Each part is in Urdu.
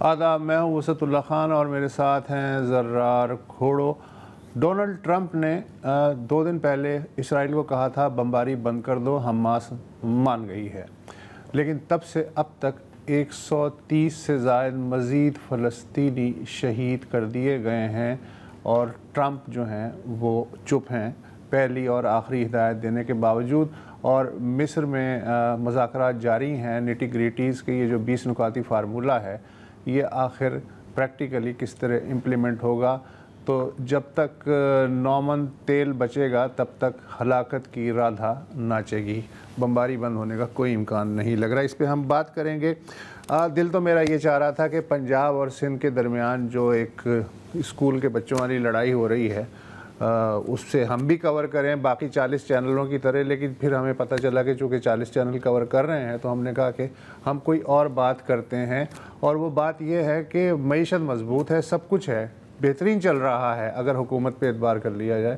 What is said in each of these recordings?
آداب، میں ہوں وسعت اللہ خان اور میرے ساتھ ہیں زرار کھوڑو۔ ڈونلڈ ٹرمپ نے 2 دن پہلے اسرائیل کو کہا تھا بمباری بند کر دو، حماس مان گئی ہے، لیکن تب سے اب تک 130 سے زائد مزید فلسطینی شہید کر دیے گئے ہیں اور ٹرمپ جو ہیں وہ چپ ہیں پہلی اور آخری ہدایت دینے کے باوجود۔ اور مصر میں مذاکرات جاری ہیں نیٹی گریٹیز کے، یہ جو 20 نکاتی فارمولہ ہے یہ آخر پریکٹیکلی کس طرح امپلیمنٹ ہوگا۔ تو جب تک نومن تیل بچے گا تب تک ہلاکت کی رادھا ناچے گی، بمباری بند ہونے کا کوئی امکان نہیں لگ رہا۔ اس پہ ہم بات کریں گے۔ دل تو میرا یہ چاہ رہا تھا کہ پنجاب اور سندھ کے درمیان جو ایک اسکول کے بچوں والی لڑائی ہو رہی ہے اس سے ہم بھی کور کریں باقی 40 چینلوں کی طرح، لیکن پھر ہمیں پتہ چلا کہ چونکہ 40 چینل کور کر رہے ہیں تو ہم نے کہا کہ ہم کوئی اور بات کرتے ہیں، اور وہ بات یہ ہے کہ معیشت مضبوط ہے، سب کچھ ہے، بہترین چل رہا ہے اگر حکومت پہ اعتبار کر لیا جائے،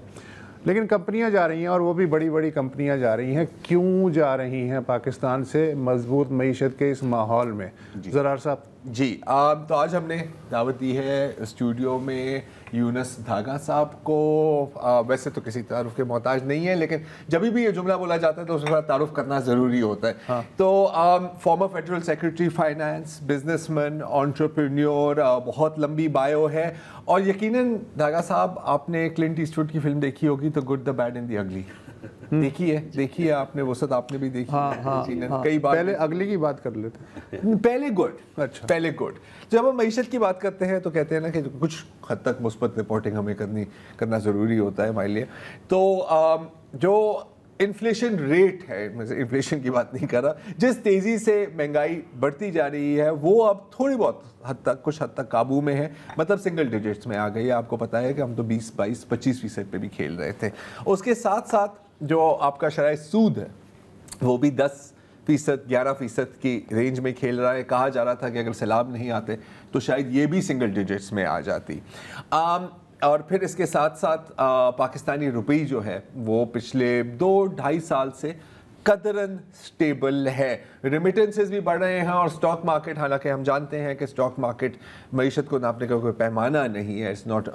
لیکن کمپنیاں جا رہی ہیں اور وہ بھی بڑی بڑی کمپنیاں جا رہی ہیں۔ کیوں جا رہی ہیں پاکستان سے مضبوط معیشت کے اس ماحول میں؟ زرار صاحب جی، تو آج ہم نے دعوت دی ہے اسٹوڈیو میں یونس دھاگا صاحب کو۔ ویسے تو کسی تعارف کے محتاج نہیں ہے، لیکن جب بھی یہ جملہ بولا جاتا ہے تو اس کا تعارف کرنا ضروری ہوتا ہے۔ تو former federal secretary finance, business man, entrepreneur, بہت لمبی بایو ہے، اور یقیناً دھاگا صاحب آپ نے کلنٹ ایسٹ وڈ کی فلم دیکھی ہوگی تو good the bad and the ugly دیکھی ہے آپ نے، وسعت آپ نے بھی دیکھی ہے کئی بار۔ پہلے اگلی کی بات کر لیتے ہیں، پہلے گڈ۔ جب ہم معیشت کی بات کرتے ہیں تو کہتے ہیں نا کہ کچھ حد تک مثبت رپورٹنگ ہمیں کرنا ضروری ہوتا ہے ہمارے لیے۔ تو جو انفلیشن ریٹ ہے، انفلیشن کی بات نہیں کر رہا، جس تیزی سے مہنگائی بڑھتی جا رہی ہے وہ اب تھوڑی بہت حد تک کچھ حد تک قابو میں ہے، مطلب سنگل ڈیجٹس میں آ گئی ہے۔ آپ کو پتہ ہے کہ ہم تو 20, 22, 25% پہ بھی کھیل رہے تھے۔ اس کے ساتھ ساتھ جو آپ کا شرح سود ہے وہ بھی 10%, 11% کی رینج میں کھیل رہا ہے۔ کہا جا رہا تھا کہ اگر سیلاب نہیں آتے تو شاید یہ بھی سنگل ڈیجٹس میں آ جاتی۔ اور پھر اس کے ساتھ ساتھ پاکستانی روپی جو ہے وہ پچھلے 2-2.5 سال سے قدراً سٹیبل ہے۔ ریمیٹنسز بھی بڑھ رہے ہیں، اور سٹاک مارکیٹ، حالانکہ ہم جانتے ہیں کہ سٹاک مارکیٹ معیشت کو ناپنے کا کوئی پیمانہ نہیں ہے، اٹس ناٹ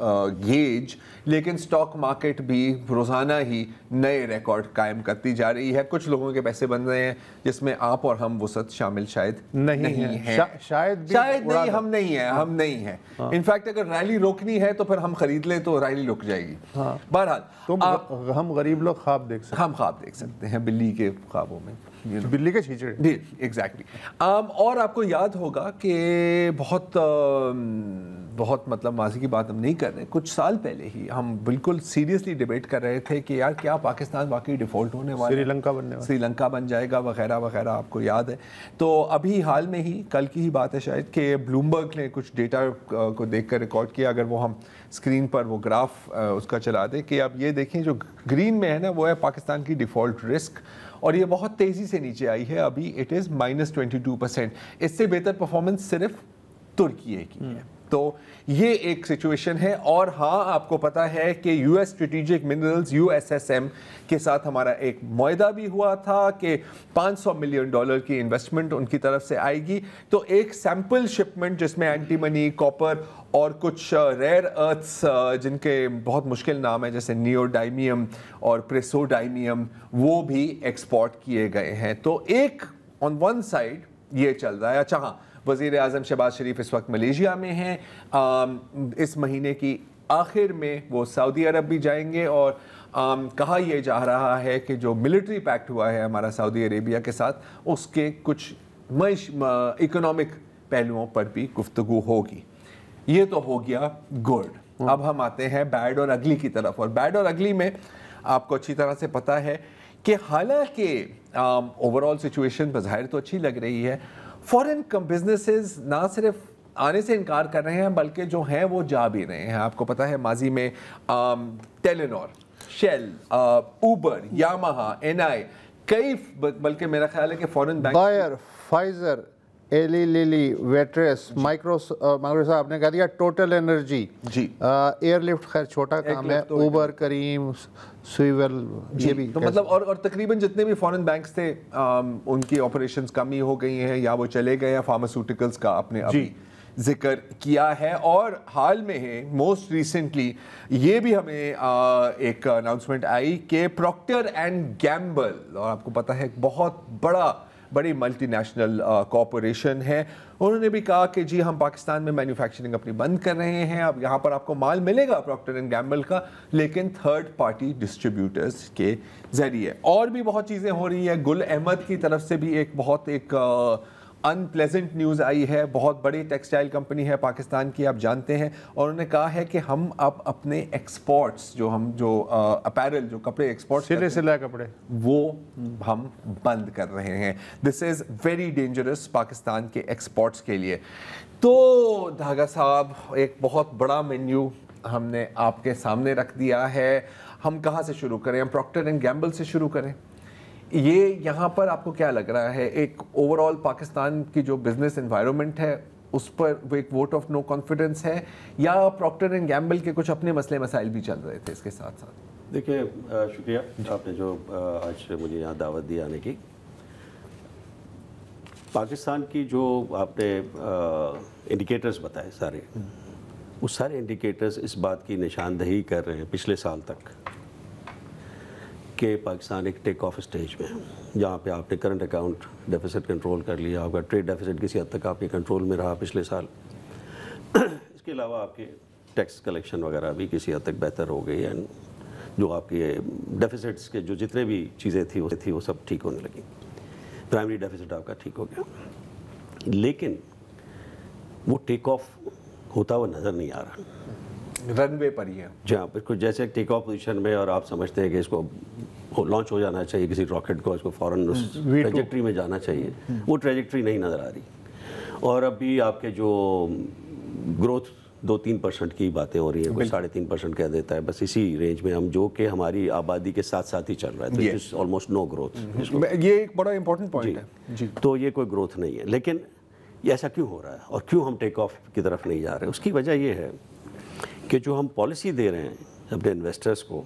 گیج، لیکن سٹاک مارکیٹ بھی روزانہ ہی نئے ریکارڈ قائم کرتی جا رہی ہے۔ کچھ لوگوں کے پیسے بن رہے ہیں جس میں آپ اور ہم وسعت شامل شاید نہیں ہیں، شاید نہیں، ہم نہیں ہیں۔ انفیکٹ اگر ریلی روکنی ہے تو پھر ہم خرید لیں تو ریلی رک جائے گی۔ بہرحال ہم غریب لوگ خواب دیکھ سکتے ہیں، ہم خواب دیکھ سکتے ہیں بلی کے خوابوں میں، بلی کے چھیچڑے۔ جی ایگزیکٹلی۔ اور آپ کو یاد ہوگا کہ بہت مطلب ماضی کی بات ہم نہیں کر رہے، کچھ سال پہلے ہی ہم بالکل سیریسلی ڈیبیٹ کر رہے تھے کہ یار کیا پاکستان واقعی ڈیفالٹ ہونے والا ہے، سری لنکا بن جائے گا وغیرہ وغیرہ، آپ کو یاد ہے۔ تو ابھی حال میں ہی کل کی ہی بات ہے شاید کہ بلومبرگ نے کچھ ڈیٹا کو دیکھ کر ریکارڈ کیا، اگر وہ ہم اسکرین پر وہ گراف اس کا چلا دیں کہ آپ یہ دیکھیں جو گرین میں ہے نا وہ ہے پاکستان کی ڈیفالٹ رسک، اور یہ بہت تیزی سے نیچے آئی ہے، ابھی اٹ از -22%۔ اس سے بہتر پرفارمنس صرف ترکیے کی ہے۔ تو یہ ایک سچویشن ہے۔ اور ہاں آپ کو پتا ہے کہ U S strategic minerals USSM کے ساتھ ہمارا ایک معاہدہ بھی ہوا تھا کہ $500 ملین کی انویسٹمنٹ ان کی طرف سے آئے گی۔ تو ایک سیمپل شپمنٹ جس میں اینٹی منی، کاپر اور کچھ ریئر ارتھس جن کے بہت مشکل نام ہے جیسے نیوڈائمیم اور پریسوڈائمیم، وہ بھی ایکسپورٹ کیے گئے ہیں۔ تو ایک آن ون سائڈ یہ چل رہا ہے۔ اچھا ہاں، وزیر اعظم شہباز شریف اس وقت ملیشیا میں ہیں، اس مہینے کی آخر میں وہ سعودی عرب بھی جائیں گے، اور کہا یہ جا رہا ہے کہ جو ملٹری پیکٹ ہوا ہے ہمارا سعودی عربیہ کے ساتھ، اس کے کچھ اکنامک پہلوؤں پر بھی گفتگو ہوگی۔ یہ تو ہو گیا گڈ۔ اب ہم آتے ہیں بیڈ اور اگلی کی طرف، اور بیڈ اور اگلی میں آپ کو اچھی طرح سے پتا ہے کہ حالانکہ اوور آل سچویشن بظاہر تو اچھی لگ رہی ہے، فورن بزنسز نہ صرف آنے سے انکار کر رہے ہیں بلکہ جو ہیں وہ جا بھی رہے ہیں۔ آپ کو پتا ہے ماضی میں Telenor, shell, Uber, Yamaha, NI، کئی، بلکہ میرا خیال ہے کہ فورن بینک، بائر، فائزر، ایلی لیلی، ویٹریس، مائکروسافٹ، آپ نے کہہ دیا ٹوٹل انرجی، جی، ایئر لفٹ خیر چھوٹا کام ہے، اوبر، کریم، سویول، یہ بھی تو مطلب اور تقریباً جتنے بھی فورن بینکس تھے ان کی آپریشنز کم ہی ہو گئی ہیں، یا وہ چلے گئے ہیں، فارماسیوٹیکلز کا آپ نے ابھی ذکر کیا ہے. اور حال میں ہے موسٹ ریسنٹلی یہ بھی ہمیں ایک اناؤنسمنٹ آئی کہ پروکٹر اینڈ گیمبل، اور آپ کو پتہ ہے بہت بڑی ملٹی نیشنل کارپوریشن ہے، انہوں نے بھی کہا کہ جی ہم پاکستان میں مینوفیکچرنگ اپنی بند کر رہے ہیں. اب یہاں پر آپ کو مال ملے گا پروکٹر اینڈ گیمبل کا، لیکن تھرڈ پارٹی ڈسٹریبیوٹرز کے ذریعے. اور بھی بہت چیزیں ہو رہی ہیں. گل احمد کی طرف سے بھی ایک ان پلیزنٹ نیوز آئی ہے. بہت بڑی ٹیکسٹائل کمپنی ہے پاکستان کی، آپ جانتے ہیں، اور انہوں نے کہا ہے کہ ہم اب اپنے ایکسپورٹس جو اپیرل جو کپڑے ایکسپورٹ سلا کپڑے وہ ہم بند کر رہے ہیں. دس از ویری ڈینجرس پاکستان کے ایکسپورٹس کے لیے. تو دھاگا صاحب ایک بہت بڑا مینیو ہم نے آپ کے سامنے رکھ دیا ہے. ہم کہاں سے شروع کریں؟ ہم پروکٹر اینڈ گیمبل سے شروع کریں. یہ یہاں پر آپ کو کیا لگ رہا ہے، ایک اوور آل پاکستان کی جو بزنس انوائرمنٹ ہے اس پر وہ ایک ووٹ آف نو کانفیڈنس ہے، یا پروکٹر اینڈ گیمبل کے کچھ اپنے مسئلے مسائل بھی چل رہے تھے اس کے ساتھ ساتھ؟ دیکھیں، شکریہ آپ نے جو آج مجھے یہاں دعوت دی آنے کی. پاکستان کی جو آپ نے انڈیکیٹرز بتائے سارے، وہ سارے انڈیکیٹرز اس بات کی نشاندہی کر رہے ہیں پچھلے سال تک کہ پاکستان ایک ٹیک آف اسٹیج میں ہے، جہاں پہ آپ نے کرنٹ اکاؤنٹ ڈیفیسٹ کنٹرول کر لیا، آپ کا ٹریڈ ڈیفیسٹ کسی حد تک آپ کے کنٹرول میں رہا پچھلے سال. اس کے علاوہ آپ کے ٹیکس کلیکشن وغیرہ بھی کسی حد تک بہتر ہو گئی، اینڈ جو آپ کے ڈیفیسٹس کے جو جتنے بھی چیزیں تھیں وہ سب ٹھیک ہونے لگی. پرائمری ڈیفیسٹ آپ کا ٹھیک ہو گیا، لیکن وہ ٹیک آف ہوتا ہوا نظر نہیں آ رہا. رن وے پر ہی ہے. جی ہاں بالکل، جیسے ٹیک آف پوزیشن میں، اور آپ سمجھتے ہیں کہ اس کو لانچ ہو جانا چاہیے کسی راکٹ کو، اس کو فوراً اس ٹریجیکٹری میں جانا چاہیے، وہ ٹریجیکٹری نہیں نظر آ رہی. اور اب بھی آپ کے جو گروتھ 2-3% کی باتیں ہو رہی ہیں، کوئی 3.5% کہہ دیتا ہے، بس اسی رینج میں ہم، جو کہ ہماری آبادی کے ساتھ ساتھ ہی چل رہا ہے، تو آلموسٹ نو گروتھ. یہ ایک بڑا امپورٹنٹ پوائنٹ ہے. تو یہ کوئی گروتھ نہیں ہے. لیکن یہ ایسا کیوں ہو رہا ہے اور کیوں ہم ٹیک آف کی طرف نہیں جا رہے؟ اس کی وجہ یہ ہے کہ جو ہم پالیسی دے رہے ہیں اپنے انویسٹرز کو،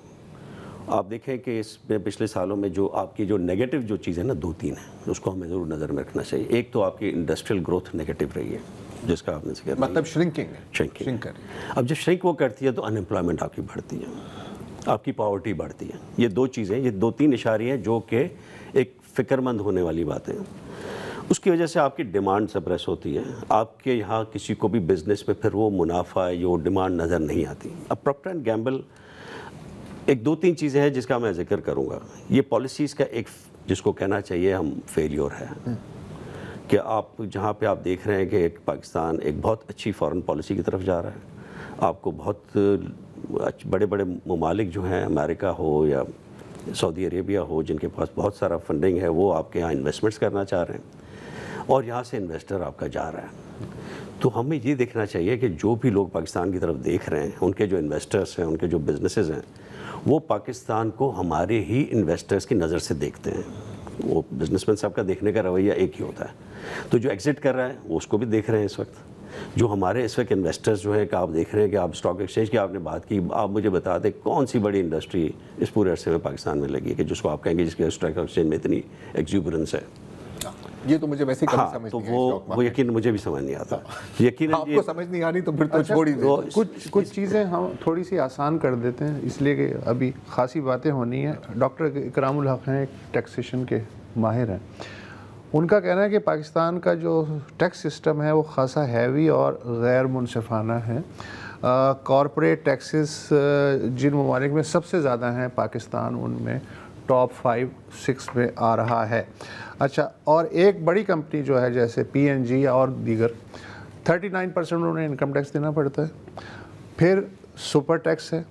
آپ دیکھیں کہ اس میں پچھلے سالوں میں جو آپ کی جو نیگیٹو جو چیزیں نا 2-3 ہیں، اس کو ہمیں ضرور نظر میں رکھنا چاہیے. ایک تو آپ کی انڈسٹریل گروتھ نیگیٹو رہی ہے، جس کا آپ نے ذکر، مطلب شرنکنگ. اب جب شرنک وہ کرتی ہے تو ان امپلائمنٹ آپ کی بڑھتی ہے، آپ کی پاورٹی بڑھتی ہے. یہ 2 چیزیں، یہ 2-3 اشارے ہیں جو کہ ایک فکر مند ہونے والی باتیں ہیں. اس کی وجہ سے آپ کی ڈیمانڈ سپریس ہوتی ہے. آپ کے یہاں کسی کو بھی بزنس میں پھر وہ منافع یا وہ ڈیمانڈ نظر نہیں آتی. اب پروکٹر اینڈ گیمبل ایک 2-3 چیزیں ہیں جس کا میں ذکر کروں گا. یہ پالیسیز کا ایک، جس کو کہنا چاہیے ہم فیلیور ہے، کہ آپ جہاں پہ آپ دیکھ رہے ہیں کہ ایک پاکستان ایک بہت اچھی فارن پالیسی کی طرف جا رہا ہے. آپ کو بہت بڑے بڑے ممالک جو ہیں، امریکہ ہو یا سعودی عربیہ ہو، جن کے پاس بہت سارا فنڈنگ ہے، وہ آپ کے یہاں انویسٹمنٹس کرنا چاہ رہے ہیں، اور یہاں سے انویسٹر آپ کا جا رہا ہے. تو ہمیں یہ دیکھنا چاہیے کہ جو بھی لوگ پاکستان کی طرف دیکھ رہے ہیں، ان کے جو انویسٹرس ہیں، ان کے جو بزنسز ہیں، وہ پاکستان کو ہمارے ہی انویسٹرز کی نظر سے دیکھتے ہیں. وہ بزنس مین صاحب کا دیکھنے کا رویہ ایک ہی ہوتا ہے. تو جو ایگزٹ کر رہا ہے وہ اس کو بھی دیکھ رہے ہیں اس وقت. جو ہمارے اس وقت انویسٹرز جو ہیں کہ آپ دیکھ رہے ہیں کہ آپ اسٹاک ایکسچینج کی آپ نے بات کی، آپ مجھے بتا دیں کون سی بڑی انڈسٹری اس پورے عرصے میں پاکستان میں لگی ہے کہ جس کو آپ کہیں گے جس کے اسٹاک ایکسچینج میں اتنی ایکزوبرنس ہے. یہ تو مجھے ویسے ہی کبھی سمجھ نہیں آئی. وہ یقین مجھے بھی سمجھ نہیں آتا. یقین آپ کو سمجھ نہیں آ رہی تو پھر تو چھوڑ ہی دیں. کچھ چیزیں ہم تھوڑی سی آسان کر دیتے ہیں، اس لیے کہ ابھی خاصی باتیں ہونی ہیں. ڈاکٹر اکرام الحق ہیں، ایک ٹیکسیشن کے ماہر ہیں. ان کا کہنا ہے کہ پاکستان کا جو ٹیکس سسٹم ہے وہ خاصا ہیوی اور غیر منصفانہ ہے. کارپوریٹ ٹیکسز جن ممالک میں سب سے زیادہ ہیں، پاکستان ان میں ٹاپ 5-6 میں آ رہا ہے. اچھا، اور ایک بڑی کمپنی جو ہے جیسے PNG اور دیگر، 39% انہیں انکم ٹیکس دینا پڑتا ہے. پھر سپر ٹیکس ہے،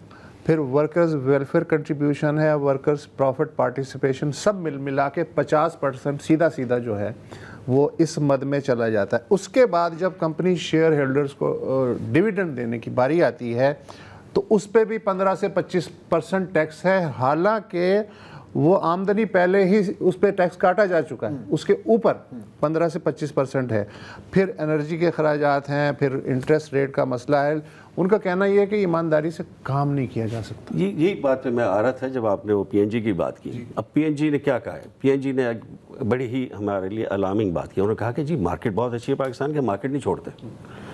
پھر ورکرز ویلفیئر کنٹریبیوشن ہے، ورکرز پروفٹ پارٹیسپیشن، سب ملا کے 50% سیدھا جو ہے وہ اس مد میں چلا جاتا ہے. اس کے بعد جب کمپنی شیئر ہولڈرز کو ڈویڈنڈ دینے کی باری آتی ہے تو اس پہ بھی 15 سے 25% ٹیکس ہے، حالانکہ وہ آمدنی پہلے ہی اس پہ ٹیکس کاٹا جا چکا ہے. اس کے اوپر 15 سے 25% ہے. پھر انرجی کے اخراجات ہیں، پھر انٹرسٹ ریٹ کا مسئلہ ہے. ان کا کہنا یہ ہے کہ ایمانداری سے کام نہیں کیا جا سکتا. یہی بات پہ میں آ رہا تھا جب آپ نے وہ PNG کی بات کی. اب PNG نے کیا کہا ہے؟ PNG نے بڑی ہی ہمارے لیے الارمنگ بات کی. انہوں نے کہا کہ جی مارکیٹ بہت اچھی ہے پاکستان کے, مارکیٹ نہیں چھوڑتے,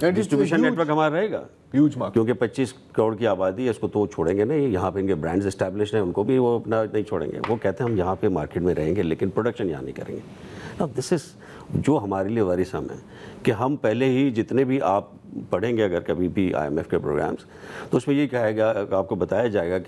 ڈسٹریبیوشن نیٹ ورک ہمارا رہے گا کیونکہ 25 کروڑ کی آبادی ہے, اس کو تو چھوڑیں گے نہیں. یہاں پہ ان کے برانڈز اسٹیبلش ہیں, ان کو بھی وہ اپنا نہیں چھوڑیں گے. وہ کہتے ہیں ہم یہاں پہ مارکیٹ میں رہیں گے لیکن پروڈکشن یہاں نہیں کریں گے. دس از جو ہمارے لیے ورثم ہے کہ ہم پہلے ہی جتنے بھی آپ پڑھیں گے اگر کبھی بھی IMF کے پروگرامز, تو اس میں یہ کہے گا, آپ کو بتایا جائے گا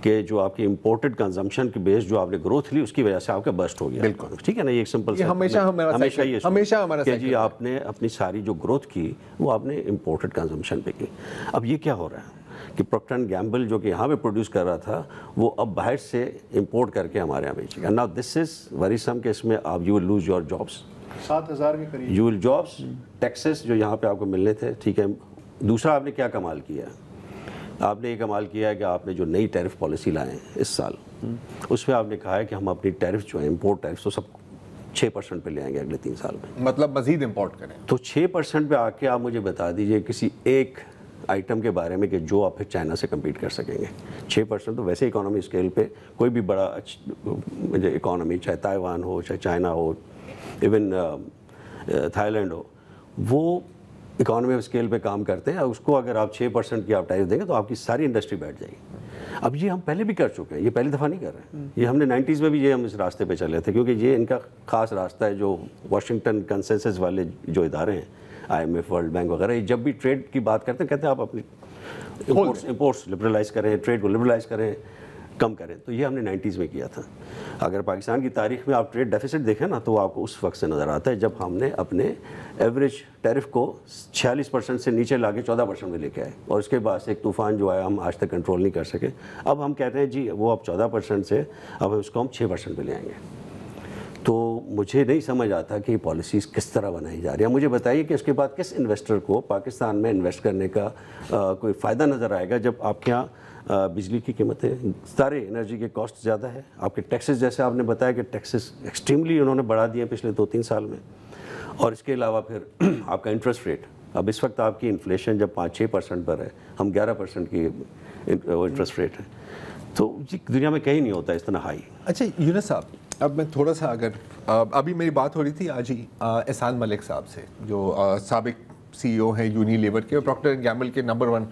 کہ جو آپ کی امپورٹڈ کنزمپشن کی بیس جو آپ نے گروتھ لی اس کی وجہ سے آپ کا بسٹ ہو گیا. بالکل ٹھیک ہے نا, یہ ایک سمپل سا ہمیشہ ہمارا کہ جی آپ نے اپنی ساری جو گروتھ کی وہ آپ نے امپورٹڈ کنزمپشن پہ کی. اب یہ کیا ہو رہا ہے کہ پروکٹر اینڈ گیمبل جو کہ یہاں پہ پروڈیوس کر رہا تھا وہ اب باہر سے امپورٹ کر کے ہمارے یہاں بیچے گا. ناؤ دس از ورثم کہ اس میں آپ you will lose your jobs, 7,000 کے قریب یو ول جابس, ٹیکسز جو یہاں پہ آپ کو ملنے تھے. ٹھیک ہے, دوسرا آپ نے کیا کمال کیا ہے, آپ نے یہ کمال کیا ہے کہ آپ نے جو نئی ٹیرف پالیسی لائے ہیں اس سال, اس میں آپ نے کہا ہے کہ ہم اپنی ٹیرف جو ہے امپورٹ ٹیرف تو سب 6% پہ لے آئیں گے اگلے 3 سال میں. مطلب مزید امپورٹ کریں. تو 6% پہ آ کے آپ مجھے بتا دیجئے کسی ایک آئٹم کے بارے میں کہ جو آپ پھر چائنا سے کمپیٹ کر سکیں گے. 6% تو ویسے اکانومی اسکیل پہ کوئی بھی بڑا اکانومی, چاہے تائیوان ہو, چاہے چائنا ہو, ایون تھائی لینڈ ہو, وہ اکانومی اسکیل پہ کام کرتے ہیں. اس کو اگر آپ 6% کی آپ ٹیرف دیں گے تو آپ کی ساری انڈسٹری بیٹھ جائے گی. اب یہ ہم پہلے بھی کر چکے ہیں, یہ پہلی دفعہ نہیں کر رہے ہیں. یہ ہم نے 90s میں بھی یہ ہم اس راستے پہ چلے تھے کیونکہ یہ ان کا خاص راستہ ہے. جو واشنگٹن کنسنسس والے جو ادارے ہیں, IMF, ورلڈ بینک وغیرہ, یہ جب بھی ٹریڈ کی بات کرتے ہیں کہتے ہیں آپ اپنی امپورٹس لبرلائز کریں, ٹریڈ کو لبرلائز کریں, کم کریں. تو یہ ہم نے 90s میں کیا تھا. اگر پاکستان کی تاریخ میں آپ ٹریڈ ڈیفیسٹ دیکھیں نا تو وہ آپ کو اس وقت سے نظر آتا ہے جب ہم نے اپنے ایوریج ٹیرف کو 46% سے نیچے لا کے 14% میں لے کے آئے, اور اس کے بعد سے ایک طوفان جو آیا ہم آج تک کنٹرول نہیں کر سکے. اب ہم کہتے ہیں جی وہ اب 14% سے اب اس کو ہم 6% پہ لے آئیں گے. تو مجھے نہیں سمجھ آتا کہ یہ پالیسیز کس طرح بنائی جا رہی ہیں. مجھے بتائیے کہ اس کے بعد کس انویسٹر کو پاکستان میں انویسٹ کرنے کا کوئی فائدہ نظر آئے گا جب آپ کے یہاں بجلی کی قیمتیں, سارے انرجی کے کاسٹ زیادہ ہے, آپ کے ٹیکسز جیسے آپ نے بتایا کہ ٹیکسز ایکسٹریملی انہوں نے بڑھا دیے پچھلے 2-3 سال میں, اور اس کے علاوہ پھر آپ کا انٹرسٹ ریٹ. اب اس وقت آپ کی انفلیشن جب 5-6% پر ہے, ہم 11% کی انٹرسٹ ریٹ ہے, تو دنیا میں کہیں نہیں ہوتا اس طرح ہائی. اچھا یونس صاحب, اب میں تھوڑا سا اگر ابھی میری بات ہو رہی تھی آج ہی احسان ملک صاحب سے, جو سابق CEO ہیں یونیلیور کے, پروکٹر اینڈ گیمبل کے نمبر 1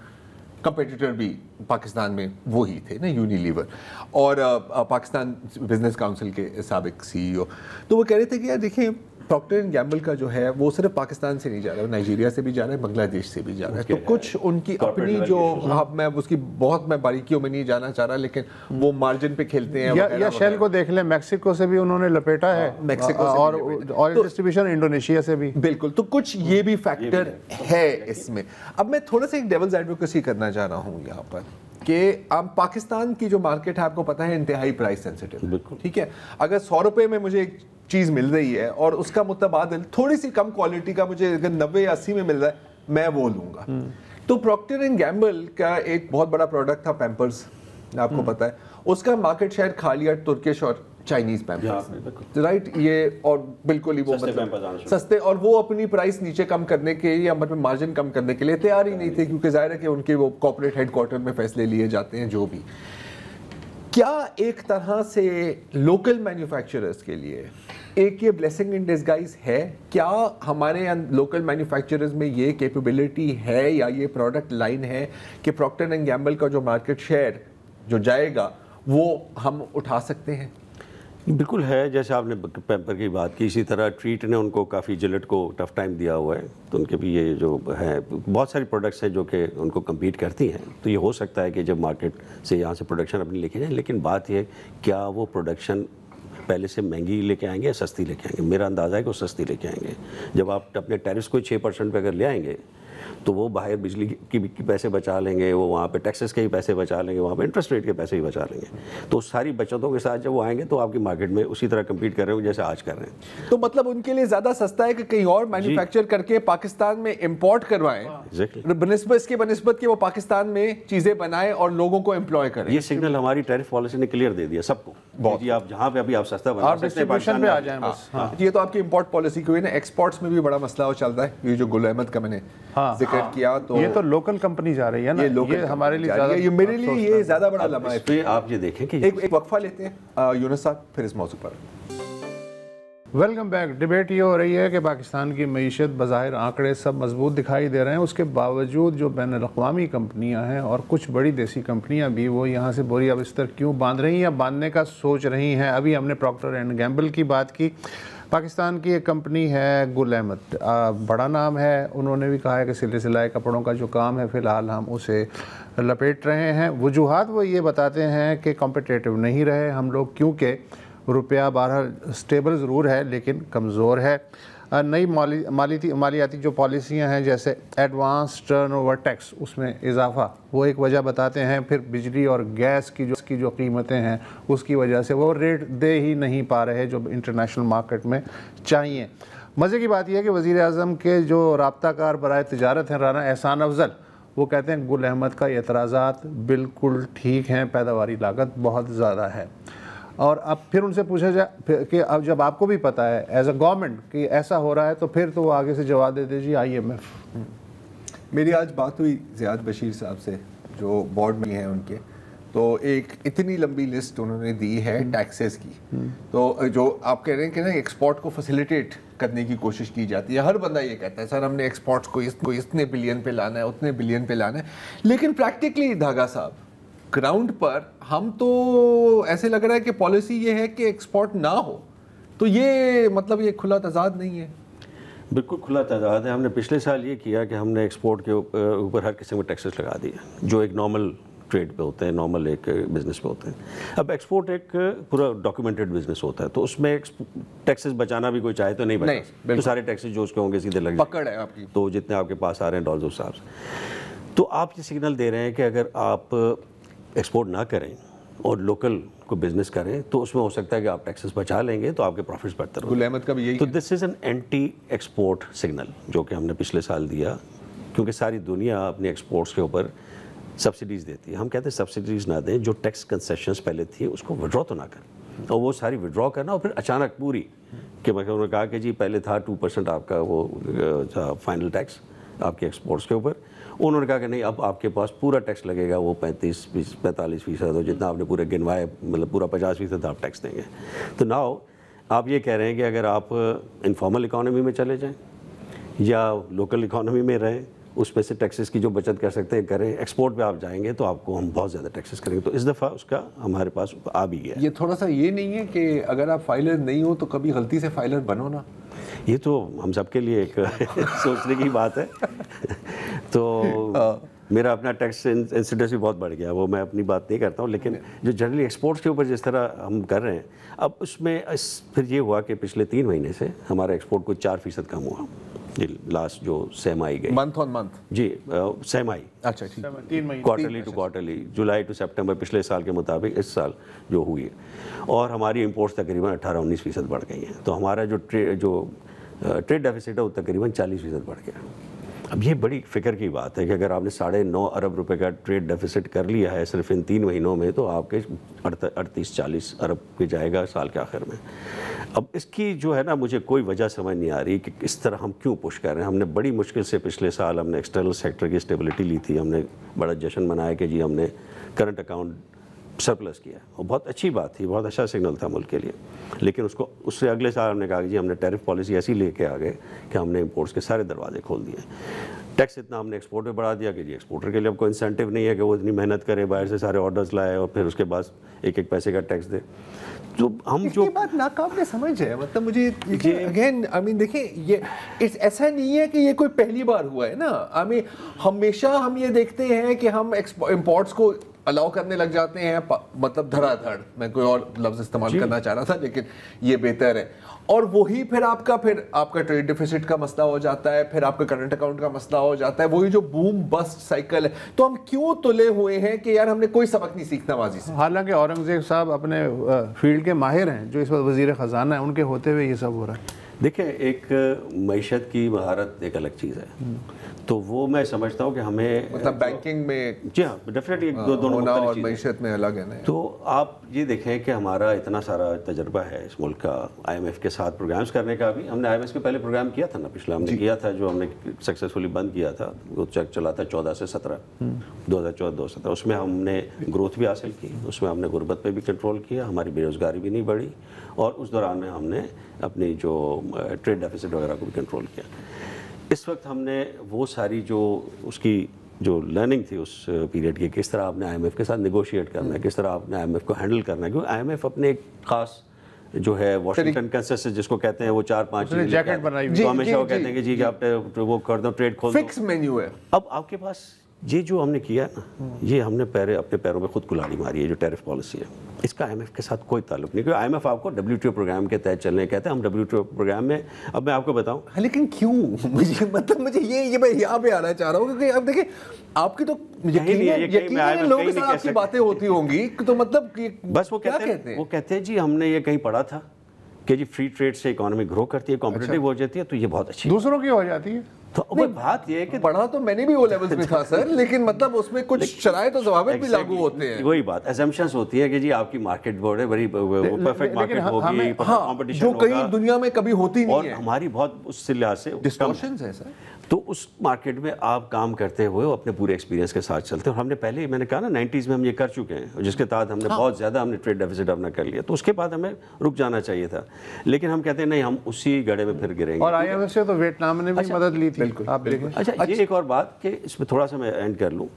کمپیٹیٹر بھی پاکستان میں وہی تھے نا, یونیلیور, اور پاکستان بزنس کاؤنسل کے سابق CEO. تو وہ کہہ رہے تھے کہ یار دیکھیں پروکٹر اینڈ گیمبل کا جو ہے وہ صرف پاکستان سے نہیں جا رہا ہے, نائجیریا سے بھی جا رہا ہے, بنگلہ دیش سے بھی جا رہا ہے. تو کچھ ان کی اپنی جو, میں اس کی بہت میں باریکیوں میں نہیں جانا چاہ رہا, لیکن وہ مارجن پہ کھیلتے ہیں. یا شیل کو دیکھ لیں, میکسیکو سے بھی انہوں نے لپیٹا ہے, میکسیکو اور آئل ڈسٹریبیوشن انڈونیشیا سے بھی. بالکل, تو کچھ یہ بھی فیکٹر ہے اس میں. اب میں تھوڑا سا ایک ڈیولز ایڈوکیسی کرنا چاہ رہا ہوں یہاں پر کہ پاکستان کی جو مارکیٹ ہے آپ کو پتہ ہے انتہائی پرائس سینسیٹیو. ٹھیک ہے, اگر 100 روپے میں مجھے ایک چیز مل رہی ہے اور اس کا متبادل تھوڑی سی کم کوالٹی کا مجھے اگر 90 یا 80 میں مل رہا ہے, میں وہ لوں گا. تو پروکٹر اینڈ گیمبل کا ایک بہت بڑا پروڈکٹ تھا پیمپرز, آپ کو پتہ ہے, اس کا مارکیٹ شیئر کھا لیا ترکش اور چائنیز پیمپرز, رائٹ. یہ اور بالکل ہی وہ سستے, اور وہ اپنی پرائس نیچے کم کرنے کے یا مطلب مارجن کم کرنے کے لیے تیار ہی نہیں تھے, کیونکہ ظاہر ہے کہ ان کے وہ کارپوریٹ ہیڈ کوارٹر میں فیصلے لیے جاتے ہیں جو بھی. کیا ایک طرح سے لوکل مینوفیکچررز کے لیے ایک یہ بلیسنگ ان ڈسگائز ہے؟ کیا ہمارے لوکل مینوفیکچررز میں یہ کیپیبلٹی ہے یا یہ پروڈکٹ لائن ہے کہ پروکٹر اینڈ گیمبل کا جو مارکیٹ شیئر جو جائے گا وہ ہم اٹھا سکتے ہیں؟ بالکل ہے, جیسے آپ نے پیمپر کی بات کی, اسی طرح ٹریٹ نے ان کو کافی جلٹ کو ٹف ٹائم دیا ہوا ہے, تو ان کے بھی یہ جو ہے بہت ساری پروڈکٹس ہیں جو کہ ان کو کمپیٹ کرتی ہیں. تو یہ ہو سکتا ہے کہ جب مارکیٹ سے یہاں سے پروڈکشن اپنی لے کے جائیں, لیکن بات یہ ہے کیا وہ پروڈکشن پہلے سے مہنگی لے کے آئیں گے یا سستی لے کے آئیں گے؟ میرا اندازہ ہے کہ وہ سستی لے کے آئیں گے. جب آپ اپنے ٹیرفس کو 6% پہ اگر لے آئیں گے تو وہ باہر بجلی کی پیسے بچا لیں گے, وہ وہاں پہ ٹیکسز کے ہی پیسے بچا لیں گے, وہاں پہ انٹرسٹ ریٹ کے پیسے ہی بچا لیں گے. تو ساری بچتوں کے ساتھ جب وہ آئیں گے تو آپ کی مارکیٹ میں اسی طرح کمپیٹ کر رہے ہوں جیسے آج کر رہے ہیں. تو مطلب ان کے لیے زیادہ سستا ہے کہ کہیں اور مینوفیکچر کر کے پاکستان میں امپورٹ کروائیں, بنسبت کہ وہ پاکستان میں چیزیں بنائیں اور لوگوں کو امپلوائے کریں. یہ سگنل ہماری ٹیرف پالیسی نے کلیئر دے دیا سب کو, جی آپ جہاں پہ ابھی آپ سستا بنا سکتے ہیں پاکستان پہ آ جائیں بس. یہ تو آپ کی امپورٹ پالیسی کی ہوئی نا. ایکسپورٹس میں بھی بڑا مسئلہ چل رہا ہے, یہ جو گل احمد کا میں نے ذکر کیا, تو یہ تو لوکل کمپنی جا رہی ہے نا, یہ ہمارے لیے زیادہ, یہ میرے لیے یہ زیادہ بڑا لمحہ ہے. آپ یہ دیکھیں کہ ایک وقفہ لیتے ہیں یونس صاحب, پھر اس موضوع پر. Welcome back. ڈبیٹ یہ ہو رہی ہے کہ پاکستان کی معیشت بظاہر آنکڑے سب مضبوط دکھائی دے رہے ہیں, اس کے باوجود جو بین الاقوامی کمپنیاں ہیں اور کچھ بڑی دیسی کمپنیاں بھی وہ یہاں سے بوریا بستر کیوں باندھ رہی ہیں یا باندھنے کا سوچ رہی ہیں. ابھی ہم نے پراکٹر اینڈ گیمبل کی بات کی. پاکستان کی ایک کمپنی ہے گل احمد, بڑا نام ہے, انہوں نے بھی کہا ہے کہ سلے سلائی کپڑوں کا جو کام ہے فی الحال ہم اسے لپیٹ رہے ہیں. وجوہات وہ یہ بتاتے ہیں کہ کمپٹیٹو نہیں رہے ہم لوگ, کیونکہ روپیہ بہرحال اسٹیبل ضرور ہے لیکن کمزور ہے. نئی مالیاتی جو پالیسیاں ہیں جیسے ایڈوانس ٹرن اوور ٹیکس, اس میں اضافہ وہ ایک وجہ بتاتے ہیں. پھر بجلی اور گیس کی جو قیمتیں ہیں اس کی وجہ سے وہ ریٹ دے ہی نہیں پا رہے جو انٹرنیشنل مارکیٹ میں چاہیے. مزے کی بات یہ ہے کہ وزیر اعظم کے جو رابطہ کار برائے تجارت ہیں رانا احسان افضل, وہ کہتے ہیں گل احمد کا اعتراضات بالکل ٹھیک ہیں, پیداواری لاگت بہت زیادہ ہے. اور اب پھر ان سے پوچھا جائے کہ اب جب آپ کو بھی پتہ ہے ایز اے گورنمنٹ کہ ایسا ہو رہا ہے تو پھر تو وہ آگے سے جواب دے دیجیے IMF. میری آج بات ہوئی زیاد بشیر صاحب سے جو بورڈ میں ہیں ان کے, تو ایک اتنی لمبی لسٹ انہوں نے دی ہے ٹیکسز کی. تو جو آپ کہہ رہے ہیں کہ نا ایکسپورٹ کو فیسیلیٹیٹ کرنے کی کوشش کی جاتی ہے, ہر بندہ یہ کہتا ہے سر ہم نے ایکسپورٹس کو اتنے بلین پہ لانا ہے, اتنے بلین پہ لانا ہے, لیکن پریکٹیکلی دھاگا صاحب گراؤنڈ پر ہم تو ایسے لگ رہا ہے کہ پالیسی یہ ہے کہ ایکسپورٹ نہ ہو. تو یہ مطلب یہ کھلا تضاد نہیں ہے؟ بالکل کھلا تضاد ہے. ہم نے پچھلے سال یہ کیا کہ ہم نے ایکسپورٹ کے اوپر ہر قسم کے ٹیکسز لگا دیے جو ایک نارمل ٹریڈ پہ ہوتے ہیں, نارمل ایک بزنس پہ ہوتے ہیں. اب ایکسپورٹ ایک پورا ڈاکیومنٹڈ بزنس ہوتا ہے, تو اس میں ٹیکسز بچانا بھی کوئی چاہے تو نہیں بچا, تو سارے ٹیکسز جو اس کے ہوں گے سیدھے لگ پکڑ ہے آپ کی, تو جتنے آپ کے پاس آ رہے ہیں ڈالرز اس حساب سے. تو آپ یہ سگنل دے رہے ہیں کہ اگر آپ ایکسپورٹ نہ کریں اور لوکل کو بزنس کریں تو اس میں ہو سکتا ہے کہ آپ ٹیکسز بچا لیں گے تو آپ کے پروفٹس بہتر ہوں. گل احمد کا بھی یہی. تو this is an anti export signal جو کہ ہم نے پچھلے سال دیا, کیونکہ ساری دنیا اپنے ایکسپورٹس کے اوپر سبسڈیز دیتی ہے. ہم کہتے ہیں سبسڈیز نہ دیں, جو ٹیکس کنسیشنز پہلے تھی اس کو وڈرا تو نہ کریں, اور وہ ساری وڈرا کرنا اور پھر اچانک پوری کہ انہوں نے کہا کہ جی پہلے تھا 2% آپ کا وہ فائنل ٹیکس آپ کے ایکسپورٹس کے اوپر, انہوں نے کہا کہ نہیں اب آپ کے پاس پورا ٹیکس لگے گا وہ 45% ہو, جتنا آپ نے پورے گنوائے مطلب پورا 50% آپ ٹیکس دیں گے. تو ناؤ آپ یہ کہہ رہے ہیں کہ اگر آپ انفارمل اکانومی میں چلے جائیں یا لوکل اکانومی میں رہیں, اس میں سے ٹیکسز کی جو بچت کر سکتے ہیں کریں, ایکسپورٹ پہ آپ جائیں گے تو آپ کو ہم بہت زیادہ ٹیکسز کریں گے. تو اس دفعہ اس کا ہمارے پاس آ بھی گیا. یہ تھوڑا سا یہ نہیں ہے کہ اگر آپ فائلر نہیں ہو تو کبھی غلطی سے فائلر بنو نا, یہ تو ہم سب کے لیے ایک سوچنے کی بات ہے. تو میرا اپنا ٹیکس انسیڈنس بھی بہت بڑھ گیا, وہ میں اپنی بات نہیں کرتا ہوں, لیکن جو جنرلی ایکسپورٹس کے اوپر جس طرح ہم کر رہے ہیں, اب اس میں پھر یہ ہوا کہ پچھلے 3 مہینے سے ہمارا ایکسپورٹ کو 4% کم ہوا. جی لاسٹ جو سیمائی گئی منتھ آن منتھ, جی سیمائی, اچھا ٹھیک, quarterly to quarterly, July to September پچھلے سال کے مطابق اس سال جو ہوئی ہے, اور ہماری امپورٹس تقریباً 18-19% بڑھ گئی ہیں. تو ہمارا جو ٹریڈ ڈیفیسٹ ہے وہ تقریباً 40% بڑھ گیا. اب یہ بڑی فکر کی بات ہے کہ اگر آپ نے 9.5 ارب روپے کا ٹریڈ ڈیفیسٹ کر لیا ہے صرف ان 3 مہینوں میں, تو آپ کے 38-40 ارب پہ جائے گا سال کے آخر میں. اب اس کی جو ہے نا مجھے کوئی وجہ سمجھ نہیں آ رہی کہ اس طرح ہم کیوں پش کر رہے ہیں. ہم نے بڑی مشکل سے پچھلے سال ہم نے ایکسٹرنل سیکٹر کی اسٹیبلٹی لی تھی, ہم نے بڑا جشن منایا کہ جی ہم نے کرنٹ اکاؤنٹ سرپلس کیا, اور بہت اچھی بات تھی, بہت اچھا سگنل تھا ملک کے لیے. لیکن اس سے اگلے سال ہم نے کہا کہ جی ہم نے ٹیرف پالیسی ایسی لے کے آ گئے کہ ہم نے امپورٹس کے سارے دروازے کھول دیے. ٹیکس اتنا ہم نے ایکسپورٹ پہ بڑھا دیا کہ جی ایکسپورٹر کے لیے اب کوئی انسینٹیو نہیں ہے کہ وہ اتنی محنت کرے, باہر سے سارے آرڈرز لائے اور پھر اس کے بعد ایک پیسے کا ٹیکس دے. تو ہم جو بات ناقابل سمجھ ہے, مطلب مجھے اگین آئی مین دیکھیں یہ ایسا نہیں ہے کہ یہ کوئی پہلی بار ہوا ہے نا. آئی مین ہمیشہ ہم یہ دیکھتے ہیں کہ ہم امپورٹس کو الاؤ کرنے لگ جاتے ہیں, مطلب دھڑا دھڑ, میں کوئی اور لفظ استعمال کرنا چاہ رہا تھا لیکن یہ بہتر ہے, اور وہی پھر آپ کا ٹریڈ ڈیفیسٹ کا مسئلہ ہو جاتا ہے, پھر آپ کا کرنٹ اکاؤنٹ کا مسئلہ ہو جاتا ہے, وہی جو بوم بسٹ سائیکل ہے. تو ہم کیوں تلے ہوئے ہیں کہ یار ہم نے کوئی سبق نہیں سیکھنا ماضی سے. حالانکہ اورنگزیب صاحب اپنے فیلڈ کے ماہر ہیں, جو اس وقت وزیر خزانہ ہیں, ان کے ہوتے ہوئے یہ سب ہو رہا ہے. دیکھیں ایک معیشت کی مہارت ایک الگ چیز ہے. تو وہ میں سمجھتا ہوں کہ ہمیں مطلب بینکنگ میں جی ہاں ڈیفینیٹلی دونوں اور معیشت میں الگ ہے نا. تو آپ یہ دیکھیں کہ ہمارا اتنا سارا تجربہ ہے اس ملک کا آئی ایم ایف کے ساتھ پروگرامز کرنے کا. بھی ہم نے آئی ایم ایف کے پہلے پروگرام کیا تھا نا پچھلا, ہم نے کیا تھا جو ہم نے سکسیزفلی بند کیا تھا, وہ چلا تھا 14 سے 17 2014-2017. اس میں ہم نے گروتھ بھی حاصل کی, اس میں ہم نے غربت پہ بھی کنٹرول کیا, ہماری بے روزگاری بھی نہیں بڑھی, اور اس دوران میں ہم نے اپنی جو ٹریڈ ڈیفیسٹ وغیرہ کو بھی کنٹرول کیا. اس وقت ہم نے وہ ساری جو اس کی جو لرننگ تھی اس پیریڈ کی, کس طرح آپ نے آئی ایم ایف کے ساتھ نیگوشیٹ کرنا ہے, کس طرح آپ نے آئی ایم ایف کو ہینڈل کرنا ہے, کیونکہ آئی ایم ایف اپنے ایک خاص جو ہے واشنگٹن کنسنسس جس کو کہتے ہیں, وہ 4-5 چیزیں جیکٹ بنائی ہوئی, تو ہمیشہ وہ کہتے ہیں کہ جی کہ آپ وہ کر دو, ٹریڈ کھول دو, فکس مینیو ہے. اب آپ کے پاس یہ جو ہم نے کیا ہے نا, یہ ہم نے اپنے پیروں میں خود کلاڑی ماری ہے. جو ٹیرف پالیسی ہے اس کا آئی ایم ایف کے ساتھ کوئی تعلق نہیں, کیونکہ آئی ایم ایف آپ کو WTO پروگرام کے تحت چلنے کہتے ہیں. ہم WTO پروگرام میں, اب میں آپ کو بتاؤں لیکن کیوں, مجھے یہ میں یہاں پہ آنا چاہ رہا ہوں, کیونکہ اب دیکھیں آپ کی تو یقیناً لوگوں کے ساتھ آپ کی باتیں ہوتی ہوں گی, تو مطلب بس وہ کہتے ہیں جی ہم نے یہ کہیں پڑھا تھا کہ جی فری ٹریڈ سے اکانومی گرو کرتی ہے, کمپٹیٹیو ہو جاتی ہے, تو یہ بہت اچھی, دوسروں کی ہو جاتی ہے. تو بات یہ ہے کہ پڑھا تو میں نے بھی وہ لیولز میں تھا سر, لیکن مطلب اس میں کچھ شرائط و ضوابط بھی لاگو ہوتے ہیں. وہی بات اسمپشنز ہوتی ہے کہ جی آپ کی مارکیٹ بورڈ ہے, بڑی پرفیکٹ مارکیٹ ہوگی, کمپٹیشن جو کہیں دنیا میں کبھی ہوتی نہیں ہے, اور ہماری بہت اس سے لحاظ سے ڈسٹورشنز ہیں سر. تو اس مارکیٹ میں آپ کام کرتے ہوئے اپنے پورے ایکسپیرینس کے ساتھ چلتے ہیں. اور ہم نے پہلے, میں نے کہا نا 90s میں ہم یہ کر چکے ہیں, جس کے تحت ہم نے بہت زیادہ ہم نے ٹریڈ ڈیفیسٹ اپنا کر لیا. تو اس کے بعد ہمیں رک جانا چاہیے تھا, لیکن ہم کہتے ہیں نہیں, ہم اسی گڑھے میں پھر گریں گے. اور آئی ایم ایف سے تو ویتنام نے بھی مدد لی تھی. آپ دیکھیں. اچھا یہ ایک اور بات کہ اس میں تھوڑا سا میں اینڈ کر لوں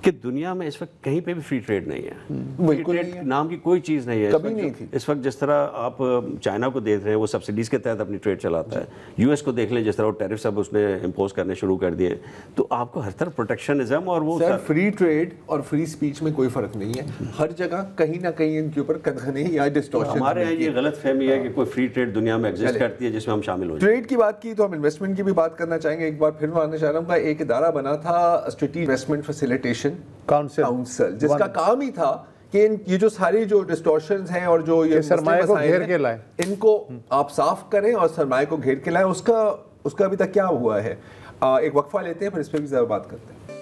کہ دنیا میں اس وقت کہیں پہ بھی فری ٹریڈ نہیں ہے, فری ٹریڈ نام کی کوئی چیز نہیں ہے, کبھی نہیں تھی. اس وقت جس طرح آپ چائنا کو دیکھ رہے ہیں, وہ سبسڈیز کے تحت اپنی ٹریڈ چلاتا ہے. یو ایس کو دیکھ لیں, جس طرح وہ ٹیرف سب اس نے امپوز کرنے شروع کر دیے, تو آپ کو ہر طرف پروٹیکشنزم, اور وہ سر فری ٹریڈ اور فری اسپیچ میں کوئی فرق نہیں ہے. ہر جگہ کہیں نہ کہیں ان کے اوپر قدغنیں یا ڈسٹورشن. ہمارے یہاں یہ غلط فہمی ہے کہ کوئی فری ٹریڈ دنیا میں ایگزسٹ کرتی ہے جس میں ہم شامل ہو جائیں. ٹریڈ کی بات کی تو ہم انویسٹمنٹ کی بھی بات کرنا چاہیں گے. ایک بار پھر میں آنا چاہ رہا ہوں کہ ایک ادارہ بنا تھا اسٹریٹجک انویسٹمنٹ فیسیلیٹیشن کاؤنسل, جس کا کام ہی تھا کہ یہ جو ساری جو ڈسٹورشنز ہیں اور جو یہ سرمایہ کو گھیر کے لائیں, ان کو آپ صاف کریں اور سرمایہ کو گھیر کے لائیں. اس کا ابھی تک کیا ہوا ہے؟ ایک وقفہ لیتے ہیں, پھر اس پہ بھی زیادہ بات کرتے ہیں.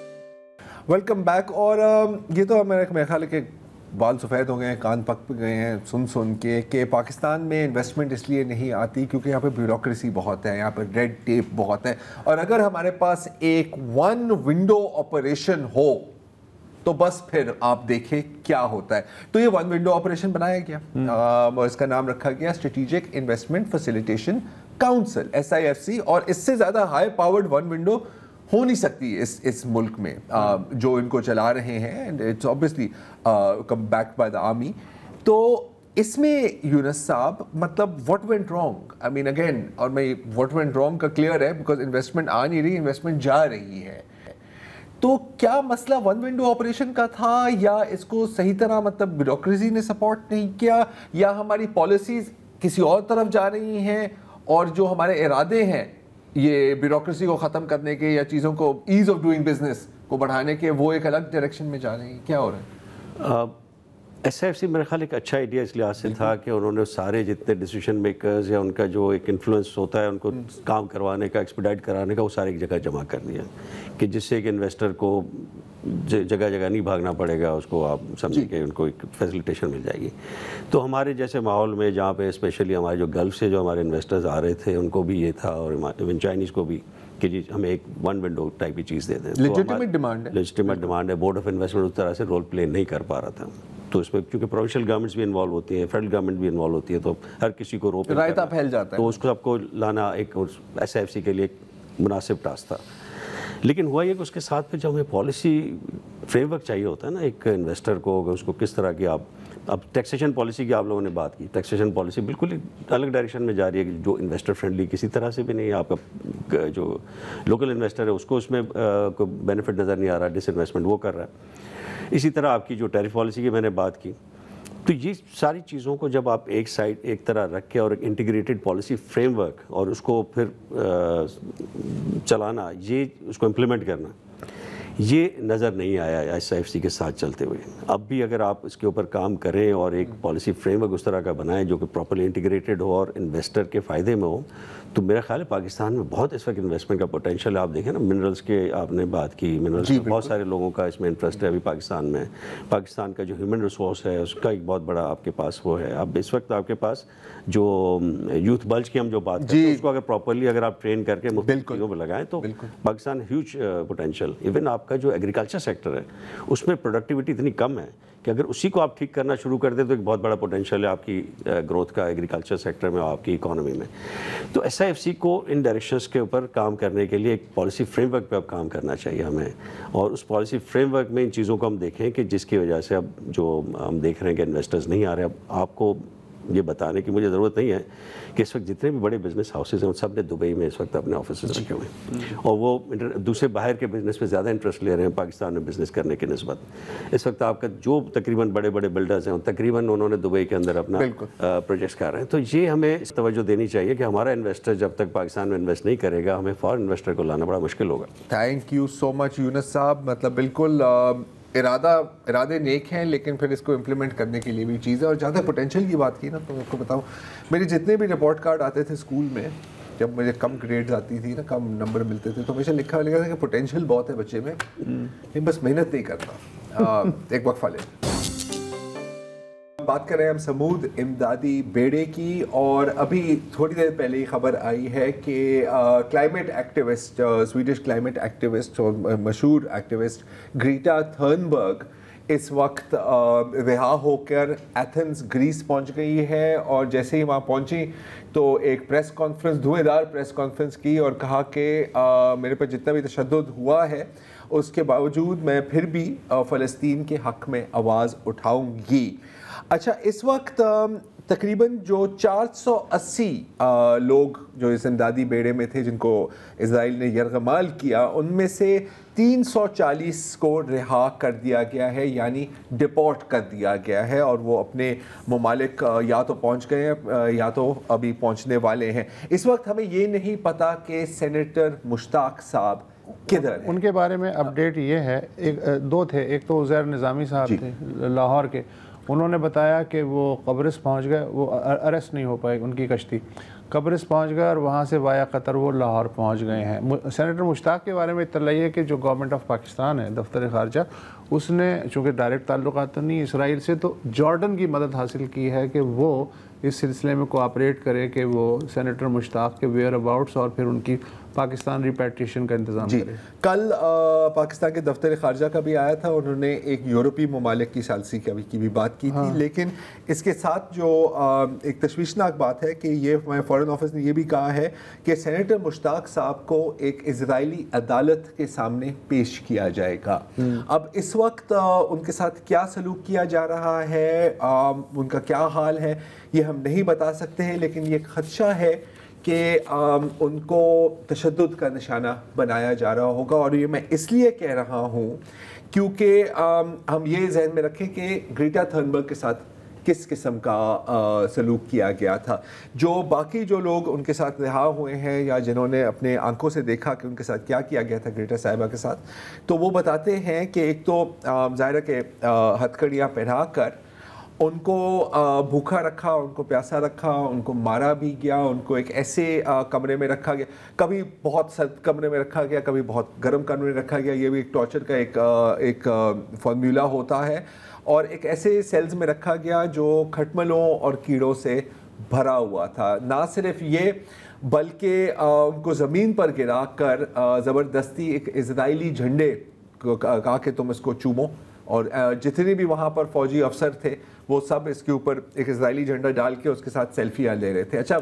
Welcome back. اور یہ تو میرے خیال ہے کہ بال سفید ہو گئے ہیں, کان پک گئے ہیں سن کے کہ پاکستان میں انویسٹمنٹ اس لیے نہیں آتی کیونکہ یہاں پہ بیوروکریسی بہت ہے, یہاں پہ ریڈ ٹیپ بہت ہے, اور اگر ہمارے پاس ایک ون ونڈو آپریشن ہو تو بس پھر آپ دیکھیں کیا ہوتا ہے. تو یہ ون ونڈو آپریشن بنایا گیا, اور اس کا نام رکھا گیا strategic investment facilitation council, SIFC. اور اس سے زیادہ ہائی پاورڈ ون ونڈو ہو نہیں سکتی اس ملک میں جو ان کو چلا رہے ہیں, and it's obviously come backed by the army. تو اس میں یونس صاحب مطلب what went wrong? I mean again, اور میں what went wrong کا کلیئر ہے because انویسٹمنٹ آ نہیں رہی, انویسٹمنٹ جا رہی ہے. تو کیا مسئلہ ون ونڈو آپریشن کا تھا, یا اس کو صحیح طرح مطلب بیوروکریسی نے سپورٹ نہیں کیا, یا ہماری پالیسیز کسی اور طرف جا رہی ہیں, اور جو ہمارے ارادے ہیں یہ بیوروکریسی کو ختم کرنے کے یا چیزوں کو ایز آف ڈوئنگ بزنس کو بڑھانے کے, وہ ایک الگ ڈائریکشن میں جا رہے ہیں, کیا ہو رہا ہے؟ SIFC میرے خیال ایک اچھا آئیڈیا اس لحاظ سے تھا کہ انہوں نے سارے جتنے ڈیسیشن میکرز یا ان کا جو ایک انفلوئنس ہوتا ہے ان کو کام کروانے کا, ایکسپیڈائٹ کرانے کا, وہ سارے ایک جگہ جمع کر دیا, کہ جس سے ایک انویسٹر کو جگہ جگہ نہیں بھاگنا پڑے گا, اس کو آپ سمجھیں کہ ان کو ایک فیسیلیٹیشن مل جائے گی. تو ہمارے جیسے ماحول میں جہاں پہ اسپیشلی ہمارے جو گلف سے جو ہمارے انویسٹرز آ رہے تھے, ان کو بھی یہ تھا, اور ایون چائنیز کو بھی, کہ جی ہمیں ایک ون ونڈو ٹائپ کی چیز دے دیں. لیجیٹیمیٹ ڈیمانڈ ہے. بورڈ آف انویسٹمنٹ اس طرح سے رول پلے نہیں کر پا رہا تھا. تو اس میں کیونکہ پروونشل گورنمنٹس بھی انوالو ہوتی ہیں, فیڈرل گورنمنٹ بھی انوالو ہوتی ہے, تو ہر کسی کو رائتا پھیل جاتا ہے, تو اس کو سب کو لانا ایک SIFC کے لیے ایک مناسب ٹاسک تھا. لیکن ہوا یہ کہ اس کے ساتھ پھر جب ہمیں پالیسی فریم ورک چاہیے ہوتا ہے نا ایک انویسٹر کو, اس کو کس طرح کی آپ, اب ٹیکسیشن پالیسی کی آپ لوگوں نے بات کی, ٹیکسیشن پالیسی بالکل الگ ڈائریکشن میں جا رہی ہے جو انویسٹر فرینڈلی کسی طرح سے بھی نہیں ہے. آپ کا جو لوکل انویسٹر ہے اس کو اس میں کوئی بینیفٹ نظر نہیں آ رہا, ڈس انویسٹمنٹ وہ کر رہا ہے. اسی طرح آپ کی جو ٹیرف پالیسی کی میں نے بات کی, تو یہ ساری چیزوں کو جب آپ ایک سائڈ ایک طرح رکھ کے اور ایک انٹیگریٹڈ پالیسی فریم ورک, اور اس کو پھر چلانا, یہ اس کو امپلیمنٹ کرنا, یہ نظر نہیں آیا SIFC کے ساتھ چلتے ہوئے. اب بھی اگر آپ اس کے اوپر کام کریں اور ایک پالیسی فریم ورک اس طرح کا بنائیں جو کہ پراپرلی انٹیگریٹڈ ہو اور انویسٹر کے فائدے میں ہو, تو میرا خیال ہے پاکستان میں بہت اس وقت انویسٹمنٹ کا پوٹینشیل ہے. آپ دیکھیں نا منرلس کے آپ نے بات کی, منرلس بہت سارے لوگوں کا اس میں انٹرسٹ ہے ابھی پاکستان میں. پاکستان کا جو ہیومن ریسورس ہے اس کا ایک بہت بڑا آپ کے پاس وہ ہے. اب اس وقت آپ کے پاس جو یوتھ بلج کی ہم جو بات کرتے ہیں اس کو اگر پراپرلی اگر آپ ٹرین کر کے مختلف چیزوں پہ لگائیں تو پاکستان ہیوج پوٹینشیل. ایون آپ کا جو ایگریکلچر سیکٹر ہے اس میں پروڈکٹیوٹی اتنی کم ہے کہ اگر اسی کو آپ ٹھیک کرنا شروع کر دیں تو ایک بہت بڑا پوٹینشیل ہے آپ کی گروتھ کا ایگریکلچر سیکٹر میں اور آپ کی اکانومی میں. تو SIFC کو ان ڈائریکشنز کے اوپر کام کرنے کے لیے ایک پالیسی فریم ورک پہ اب کام کرنا چاہیے ہمیں, اور اس پالیسی فریم ورک میں ان چیزوں کو ہم دیکھیں کہ جس کی وجہ سے اب جو ہم دیکھ رہے ہیں کہ انویسٹرز نہیں آ رہے. اب آپ کو یہ بتانے کی مجھے ضرورت نہیں ہے کہ اس وقت جتنے بھی بڑے بزنس ہاؤسز ہیں ان سب نے دبئی میں اس وقت اپنے آفیسز رکھے ہوئے ہیں, اور وہ دوسرے باہر کے بزنس میں زیادہ انٹرسٹ لے رہے ہیں پاکستان میں بزنس کرنے کی نسبت. اس وقت آپ کا جو تقریباً بڑے بڑے بلڈرز ہیں تقریباً انہوں نے دبئی کے اندر اپنا پروجیکٹس کر رہے ہیں. تو یہ ہمیں توجہ دینی چاہیے کہ ہمارا انویسٹر جب تک پاکستان میں انویسٹ نہیں کرے گا ہمیں فارن انویسٹر کو لانا بڑا مشکل ہوگا. تھینک یو سو مچ یونس صاحب. مطلب بالکل ارادے نیک ہیں لیکن پھر اس کو امپلیمنٹ کرنے کے لیے بھی چیز ہے. اور جہاں تک پوٹینشیل کی بات کی نا تو میں آپ کو بتاؤں, میرے جتنے بھی رپورٹ کارڈ آتے تھے اسکول میں جب مجھے کم گریڈز آتی تھی نا, کم نمبر ملتے تھے, تو ہمیشہ لکھا تھا کہ پوٹینشیل بہت ہے بچے میں لیکن بس محنت نہیں کرتا. ایک وقفہ لیں. بات کر رہے ہیں ہم سمود امدادی بیڑے کی, اور ابھی تھوڑی دیر پہلے ہی خبر آئی ہے کہ climate activist, Swedish climate activist اور مشہور ایکٹیوسٹ گریٹا تھرنبرگ اس وقت رہا ہو کر ایتھنز گریس پہنچ گئی ہے. اور جیسے ہی وہاں پہنچی تو ایک پریس کانفرنس, دھویں دار پریس کانفرنس کی, اور کہا کہ میرے پر جتنا بھی تشدد ہوا ہے اس کے باوجود میں پھر بھی فلسطین کے حق میں آواز اٹھاؤں گی. اچھا, اس وقت تقریباً جو 480 لوگ جو اس امدادی بیڑے میں تھے جن کو اسرائیل نے یرغمال کیا, ان میں سے 340 کو رہا کر دیا گیا ہے, یعنی ڈپورٹ کر دیا گیا ہے, اور وہ اپنے ممالک یا تو پہنچ گئے ہیں یا تو ابھی پہنچنے والے ہیں. اس وقت ہمیں یہ نہیں پتا کہ سینیٹر مشتاق صاحب کدھر ہیں. ان کے بارے میں اپڈیٹ یہ ہے, دو تھے, ایک تو عزیر نظامی صاحب تھے لاہور کے, انہوں نے بتایا کہ وہ قبرص پہنچ گئے, وہ اریسٹ نہیں ہو پائے ان کی کشتی, قبرص پہنچ گئے اور وہاں سے وایا قطر وہ لاہور پہنچ گئے ہیں. سینیٹر مشتاق کے بارے میں اطلاع ہے کہ جو گورنمنٹ آف پاکستان ہے, دفتر خارجہ, اس نے چونکہ ڈائریکٹ تعلقات تو نہیں اسرائیل سے, تو جارڈن کی مدد حاصل کی ہے کہ وہ اس سلسلے میں کوآپریٹ کرے کہ وہ سینیٹر مشتاق کے ویئر اباؤٹس اور پھر ان کی پاکستان ریپیٹریشن کا انتظام کرے. کل پاکستان کے دفتر خارجہ کا بھی آیا تھا, انہوں نے ایک یورپی ممالک کی ثالثی کی بھی بات کی تھی, لیکن اس کے ساتھ جو ایک تشویشناک بات ہے کہ یہ ہمارے فارن آفس نے یہ بھی کہا ہے کہ سینیٹر مشتاق صاحب کو ایک اسرائیلی عدالت کے سامنے پیش کیا جائے گا. اب اس وقت ان کے ساتھ کیا سلوک کیا جا رہا ہے, ان کا کیا حال ہے, یہ ہم نہیں بتا سکتے ہیں, لیکن یہ خدشہ ہے کہ ان کو تشدد کا نشانہ بنایا جا رہا ہوگا. اور یہ میں اس لیے کہہ رہا ہوں کیونکہ ہم یہ ذہن میں رکھیں کہ گریٹا تھرنبرگ کے ساتھ کس قسم کا سلوک کیا گیا تھا. جو باقی جو لوگ ان کے ساتھ رہا ہوئے ہیں یا جنہوں نے اپنے آنکھوں سے دیکھا کہ ان کے ساتھ کیا کیا گیا تھا گریٹا صاحبہ کے ساتھ, تو وہ بتاتے ہیں کہ ایک تو ظاہر ہے کہ ہتھکڑیاں پہنا کر ان کو بھوکا رکھا, ان کو پیاسا رکھا, ان کو مارا بھی گیا, ان کو ایک ایسے کمرے میں رکھا گیا, کبھی بہت سرد کمرے میں رکھا گیا, کبھی بہت گرم کمرے میں رکھا گیا. یہ بھی ایک ٹارچر کا ایک فارمولا ہوتا ہے. اور ایک ایسے سیلز میں رکھا گیا جو کھٹملوں اور کیڑوں سے بھرا ہوا تھا. نہ صرف یہ بلکہ ان کو زمین پر گرا کر زبردستی ایک اسرائیلی جھنڈے کہا کہ تم اس کو چومو, اور جتنے بھی وہاں پر فوجی افسر تھے وہ سب اس کے اوپر ایک اسرائیلی جھنڈا ڈال کے اس کے ساتھ سیلفیاں لے رہے تھے. اچھا,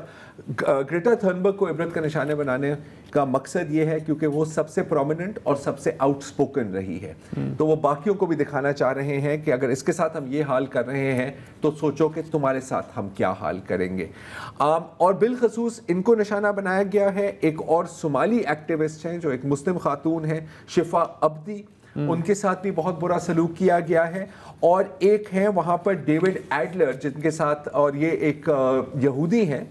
گریٹا تھرنبرگ کو عبرت کا نشانے بنانے کا مقصد یہ ہے کیونکہ وہ سب سے پرومیننٹ اور سب سے آؤٹ سپوکن رہی ہے, تو وہ باقیوں کو بھی دکھانا چاہ رہے ہیں کہ اگر اس کے ساتھ ہم یہ حال کر رہے ہیں تو سوچو کہ تمہارے ساتھ ہم کیا حال کریں گے. اور بالخصوص ان کو نشانہ بنایا گیا ہے. ایک اور صومالی ایکٹیوسٹ ہیں جو ایک مسلم خاتون ہیں, شفا عبدی, ان کے ساتھ بھی بہت برا سلوک کیا گیا ہے. اور ایک ہیں وہاں پر ڈیوڈ ایڈلر جن کے ساتھ, اور یہ ایک یہودی ہیں,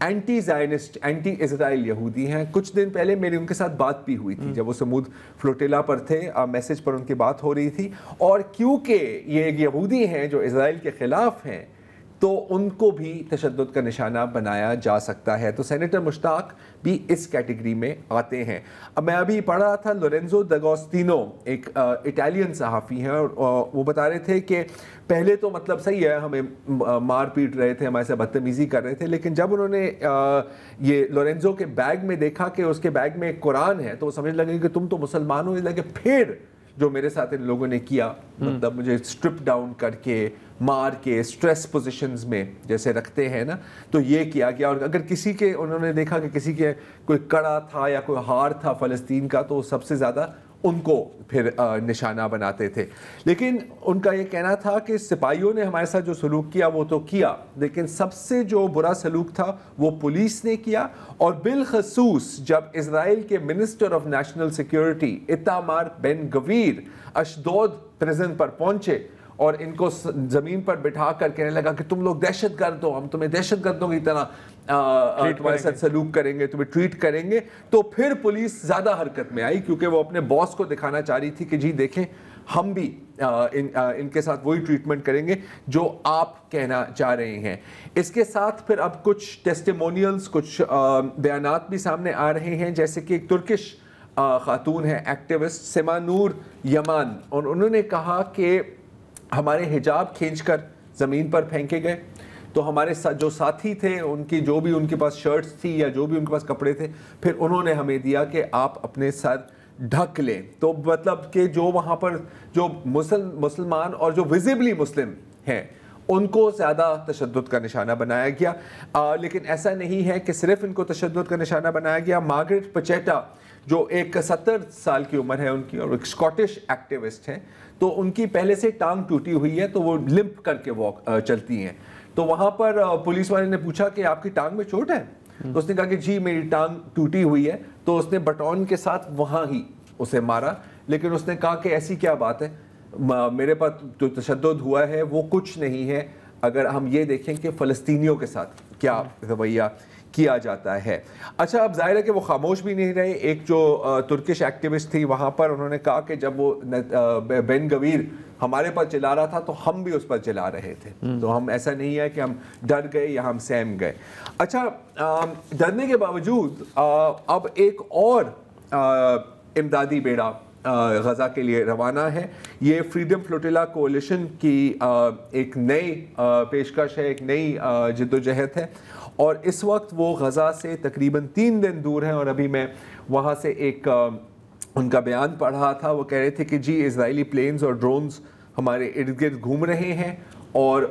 اینٹی زائنسٹ اینٹی اسرائیل یہودی ہیں. کچھ دن پہلے میری ان کے ساتھ بات بھی ہوئی تھی جب وہ سمود فلوٹیلا پر تھے, میسج پر ان کی بات ہو رہی تھی. اور کیونکہ یہ یہودی ہیں جو اسرائیل کے خلاف ہیں تو ان کو بھی تشدد کا نشانہ بنایا جا سکتا ہے. تو سینیٹر مشتاق بھی اس کیٹیگری میں آتے ہیں. اب میں ابھی پڑھ رہا تھا لورینزو داگوستینو ایک اٹالین صحافی ہیں, اور وہ بتا رہے تھے کہ پہلے تو مطلب صحیح ہے, ہمیں مار پیٹ رہے تھے, ہمارے سے بدتمیزی کر رہے تھے, لیکن جب انہوں نے یہ لورینزو کے بیگ میں دیکھا کہ اس کے بیگ میں ایک قرآن ہے تو وہ سمجھ لگے کہ تم تو مسلمان ہو. لگے پھر جو میرے ساتھ ان لوگوں نے کیا, مطلب مجھے اسٹرپ ڈاؤن کر کے مار کے اسٹریس پوزیشنز میں جیسے رکھتے ہیں نا, تو یہ کیا گیا. اور اگر کسی کے انہوں نے دیکھا کہ کسی کے کوئی کڑا تھا یا کوئی ہار تھا فلسطین کا تو سب سے زیادہ ان کو پھر نشانہ بناتے تھے. لیکن ان کا یہ کہنا تھا کہ سپاہیوں نے ہمارے ساتھ جو سلوک کیا وہ تو کیا, لیکن سب سے جو برا سلوک تھا وہ پولیس نے کیا. اور بالخصوص جب اسرائیل کے minister of national security Itamar Ben Gvir Ashdod prison پر پہنچے اور ان کو زمین پر بٹھا کر کہنے لگا کہ تم لوگ دہشت گرد ہو, ہم تمہیں دہشت گردوں کی طرح تمہارے ساتھ سلوک کریں گے, تمہیں ٹریٹ کریں گے, تو پھر پولیس زیادہ حرکت میں آئی کیونکہ وہ اپنے باس کو دکھانا چاہ رہی تھی کہ جی دیکھیں ہم بھی ان کے ساتھ وہی ٹریٹمنٹ کریں گے جو آپ کہنا چاہ رہے ہیں. اس کے ساتھ پھر اب کچھ ٹیسٹیمونیلز, کچھ بیانات بھی سامنے آ رہے ہیں, جیسے کہ ایک ترکش خاتون ہے ایکٹیوسٹ سما نور یمان, اور انہوں نے کہا کہ ہمارے حجاب کھینچ کر زمین پر پھینکے گئے تو ہمارے جو ساتھی تھے ان کی جو بھی ان کے پاس شرٹس تھی یا جو بھی ان کے پاس کپڑے تھے پھر انہوں نے ہمیں دیا کہ آپ اپنے سر ڈھک لیں. تو مطلب کہ جو وہاں پر جو مسلمان اور جو ویزیبلی مسلم ہیں ان کو زیادہ تشدد کا نشانہ بنایا گیا. لیکن ایسا نہیں ہے کہ صرف ان کو تشدد کا نشانہ بنایا گیا. مارگریٹ پچیٹا جو ایک 70 سال کی عمر ہے ان کی اور ایک اسکاٹش ایکٹیوسٹ ہیں, تو ان کی پہلے سے ٹانگ ٹوٹی ہوئی ہے تو وہ لمپ کر کے چلتی ہیں. تو وہاں پر پولیس والے نے پوچھا کہ آپ کی ٹانگ میں چوٹ ہے, تو اس نے کہا کہ جی میری ٹانگ ٹوٹی ہوئی ہے. تو اس نے بٹون کے ساتھ وہاں ہی اسے مارا, لیکن اس نے کہا کہ ایسی کیا بات ہے, میرے پاس جو تشدد ہوا ہے وہ کچھ نہیں ہے اگر ہم یہ دیکھیں کہ فلسطینیوں کے ساتھ کیا رویہ کیا جاتا ہے. اچھا اب ظاہر ہے کہ وہ خاموش بھی نہیں رہے. ایک جو ترکش ایکٹیوسٹ تھی وہاں پر, انہوں نے کہا کہ جب وہ بن گویر ہمارے پر چلا رہا تھا تو ہم بھی اس پر چلا رہے تھے, تو ہم ایسا نہیں ہے کہ ہم ڈر گئے یا ہم سہم گئے. اچھا ڈرنے کے باوجود اب ایک اور امدادی بیڑا غزہ کے لیے روانہ ہے. یہ فریڈم فلوٹیلا کولیشن کی ایک نئی پیشکش ہے, ایک نئی جدوجہد ہے, اور اس وقت وہ غزہ سے تقریباً 3 دن دور ہیں. اور ابھی میں وہاں سے ایک ان کا بیان پڑھ رہا تھا, وہ کہہ رہے تھے کہ جی اسرائیلی پلینز اور ڈرونز ہمارے ارد گرد گھوم رہے ہیں اور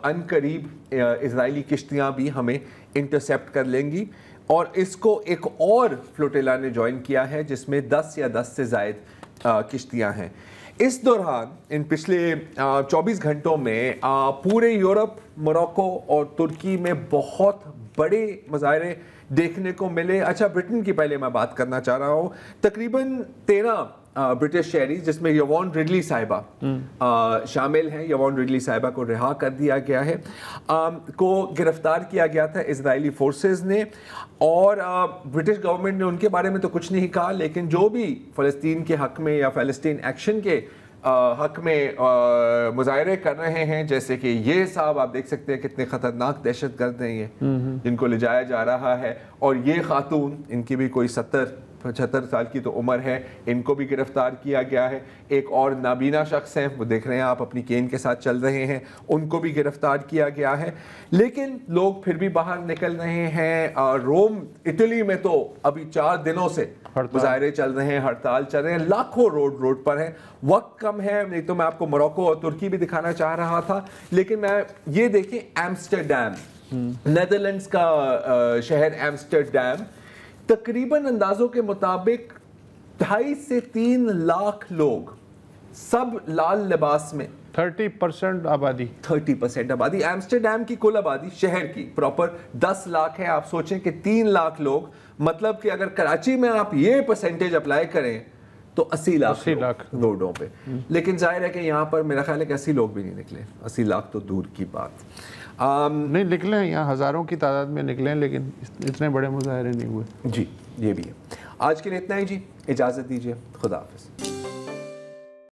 ان قریب اسرائیلی کشتیاں بھی ہمیں انٹرسیپٹ کر لیں گی. اور اس کو ایک اور فلوٹیلا نے جوائن کیا ہے جس میں 10 یا 10 سے زائد کشتیاں ہیں. اس دوران ان پچھلے 24 گھنٹوں میں پورے یورپ, موروکو اور ترکی میں بہت بڑے مظاہرے دیکھنے کو ملے. اچھا برٹن کی پہلے میں بات کرنا چاہ رہا ہوں. تقریباً 13 برٹش شہری جس میں یوون ریڈلی صاحبہ شامل ہیں, یوون ریڈلی صاحبہ کو رہا کر دیا گیا ہے, کو گرفتار کیا گیا تھا اسرائیلی فورسز نے. اور برٹش گورنمنٹ نے ان کے بارے میں تو کچھ نہیں کہا, لیکن جو بھی فلسطین کے حق میں یا فلسطین ایکشن کے حق میں مظاہرے کر رہے ہیں, جیسے کہ یہ صاحب آپ دیکھ سکتے ہیں کتنے خطرناک دہشت گرد ہیں یہ جن کو لے جایا جا رہا ہے, اور یہ خاتون ان کی بھی کوئی 75 سال کی تو عمر ہے, ان کو بھی گرفتار کیا گیا ہے. ایک اور نابینا شخص ہیں, وہ دیکھ رہے ہیں آپ اپنی کین کے ساتھ چل رہے ہیں, ان کو بھی گرفتار کیا گیا ہے. لیکن لوگ پھر بھی باہر نکل رہے ہیں. روم اٹلی میں تو ابھی 4 دنوں سے مظاہرے چل رہے ہیں, ہڑتال چل رہے ہیں, لاکھوں روڈ پر ہیں. وقت کم ہے, نہیں تو میں آپ کو موروکو اور ترکی بھی دکھانا چاہ رہا تھا, لیکن میں یہ دیکھیں ایمسٹرڈیم, نیدرلینڈز کا شہر ایمسٹرڈیم, تقریباً اندازوں کے مطابق 2.5 سے 3 لاکھ لوگ, سب لال لباس میں, 30% آبادی 30% آبادی. ایمسٹرڈیم کی کل آبادی شہر کی پراپر 10 لاکھ ہے. آپ سوچیں کہ 3 لاکھ لوگ, مطلب کہ اگر کراچی میں آپ یہ پرسنٹیج اپلائی کریں تو 80 لاکھ روڈوں پہ. لیکن ظاہر ہے کہ یہاں پر میرا خیال ہے کہ 80 لوگ بھی نہیں نکلے, 80 لاکھ تو دور کی بات. نہیں نکلے ہیں، یہاں ہزاروں کی تعداد میں نکلے ہیں، لیکن اتنے بڑے مظاہرے نہیں ہوئے. جی یہ بھی ہے. آج کے لیے اتنا ہی جی، اجازت دیجیے، خدا حافظ.